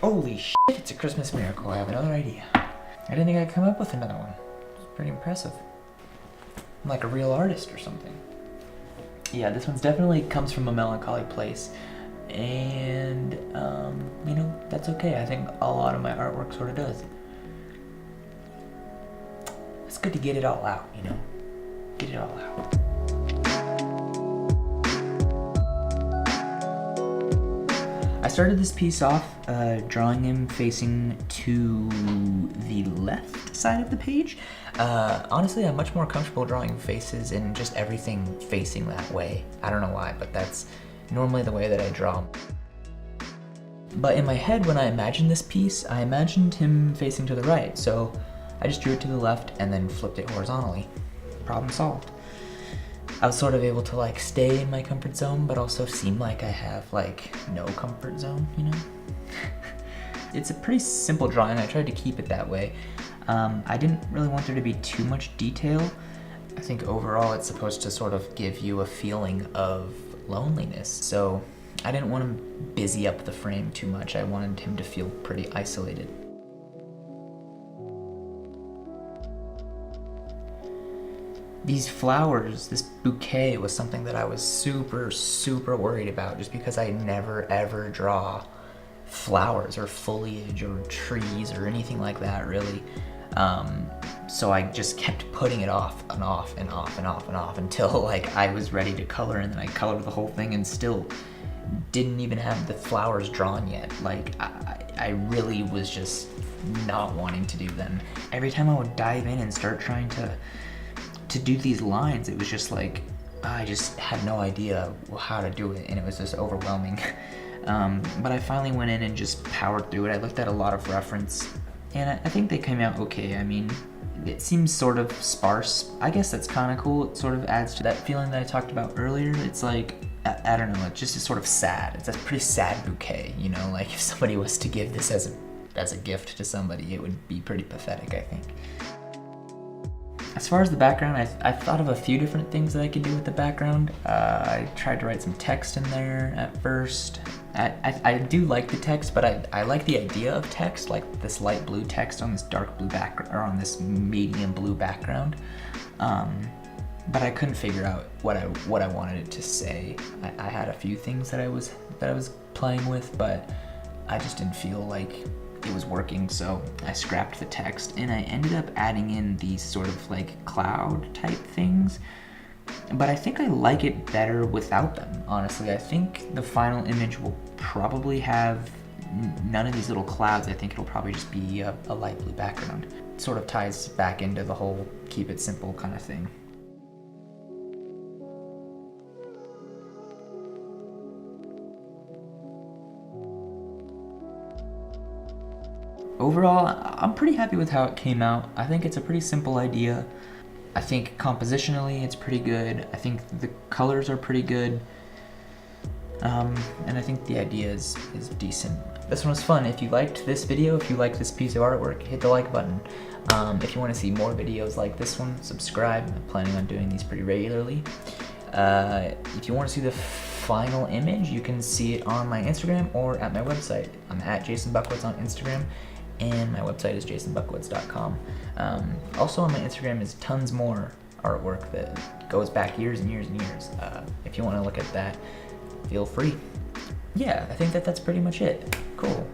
Holy shit, it's a Christmas miracle. I have another idea. I didn't think I'd come up with another one. It's pretty impressive. I'm like a real artist or something. Yeah, this one's definitely comes from a melancholy place. And, you know, that's okay. I think a lot of my artwork sort of does. It's good to get it all out, you know? Get it all out. I started this piece off drawing him facing to the left side of the page. Honestly, I'm much more comfortable drawing faces and just everything facing that way. I don't know why, but that's normally the way that I draw. But in my head, when I imagined this piece, I imagined him facing to the right, so I just drew it to the left and then flipped it horizontally. Problem solved. I was sort of able to like stay in my comfort zone, but also seem like I have like no comfort zone, you know? It's a pretty simple drawing. I tried to keep it that way. I didn't really want there to be too much detail. I think overall it's supposed to sort of give you a feeling of loneliness. So I didn't want to busy up the frame too much. I wanted him to feel pretty isolated. These flowers, this bouquet, was something that I was super worried about, just because I never ever draw flowers or foliage or trees or anything like that, really. So I just kept putting it off and off and off and off and off until like I was ready to color, and then I colored the whole thing and still didn't even have the flowers drawn yet. Like I really was just not wanting to do them. Every time I would dive in and start trying to do these lines, it was just like, I just had no idea how to do it, and it was just overwhelming. But I finally went in and just powered through it. I looked at a lot of reference, and I think they came out okay. I mean, it seems sort of sparse. I guess that's kind of cool. It sort of adds to that feeling that I talked about earlier. It's like, I don't know, it's just sort of sad. It's a pretty sad bouquet, you know? Like if somebody was to give this as a gift to somebody, it would be pretty pathetic, I think. As far as the background, I thought of a few different things that I could do with the background. I tried to write some text in there at first. I do like the text, but I like the idea of text, like this light blue text on this dark blue background, or on this medium blue background. But I couldn't figure out what I wanted it to say. I had a few things that I was playing with, but I just didn't feel like it was working, so I scrapped the text, and I ended up adding in these sort of like cloud type things. But I think I like it better without them, honestly. I think the final image will probably have none of these little clouds. I think it'll probably just be a light blue background. It sort of ties back into the whole keep it simple kind of thing. Overall, I'm pretty happy with how it came out. I think it's a pretty simple idea. I think compositionally it's pretty good. I think the colors are pretty good. And I think the idea is decent. This one was fun. If you liked this video, if you liked this piece of artwork, hit the like button. If you want to see more videos like this one, subscribe. I'm planning on doing these pretty regularly. If you want to see the final image, you can see it on my Instagram or at my website. I'm at Jason Butkiewicz on Instagram, and my website is jasonbutkiewicz.com. Also on my Instagram is tons more artwork that goes back years and years and years. If you want to look at that, feel free. Yeah, I think that's pretty much it. Cool.